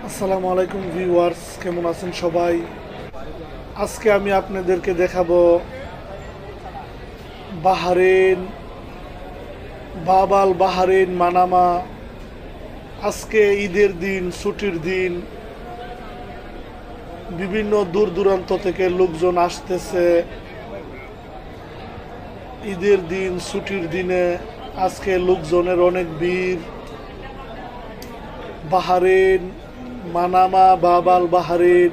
আসসালামু আলাইকুম ভিউয়ার্স, কেমন আছেন সবাই? আজকে আমি আপনাদেরকে দেখাবো বাহরেন, বাব আল বাহরেন মানামা। আজকে ঈদের দিন, ছুটির দিন, বিভিন্ন দূর দূরান্ত থেকে লোকজন আসতেছে। ঈদের দিন, ছুটির দিনে আজকে লোকজনের অনেক ভিড়। বাহরেন মানামা, বাব আল বাহরেন।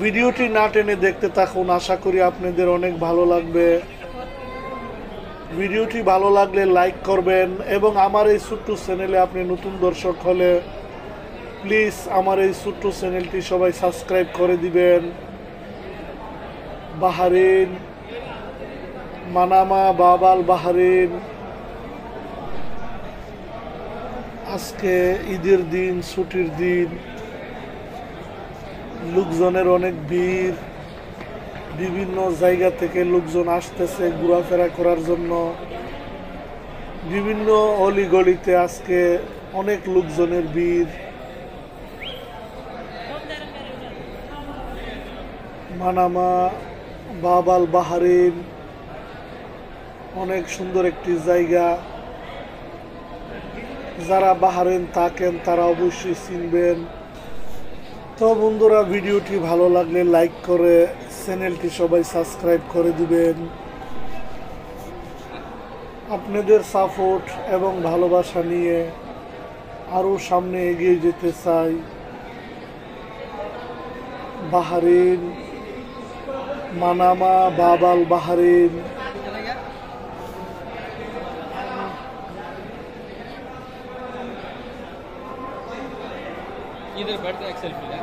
ভিডিওটি না টেনে দেখতে থাকুন, আশা করি আপনাদের অনেক ভালো লাগবে। ভিডিওটি ভালো লাগলে লাইক করবেন এবং আমার এই ছোট্ট চ্যানেলে আপনি নতুন দর্শক হলে প্লিজ আমার এই ছোট্ট চ্যানেলটি সবাই সাবস্ক্রাইব করে দিবেন। বাহরেন মানামা, বাব আল বাহরেন। আজকে ঈদের দিন, ছুটির দিন, লোকজনের অনেক ভিড়। বিভিন্ন জায়গা থেকে লোকজন আসতেছে ঘোরাফেরা করার জন্য। বিভিন্ন অলিগলিতে আজকে অনেক লোকজনের ভিড়। মানামা, বাব আল বাহরেন অনেক সুন্দর একটি জায়গা। যারা বাহরেন থাকেন তারা অবশ্যই চিনবেন। তো বন্ধুরা, ভিডিওটি ভালো লাগলে লাইক করে চ্যানেলটি সবাই সাবস্ক্রাইব করে দিবেন। আপনাদের সাপোর্ট এবং ভালোবাসা নিয়ে আরও সামনে এগিয়ে যেতে চাই। বাহরেন মানামা, বাব আল বাহরেন। इधर बैठ के एक सेल्फी ले।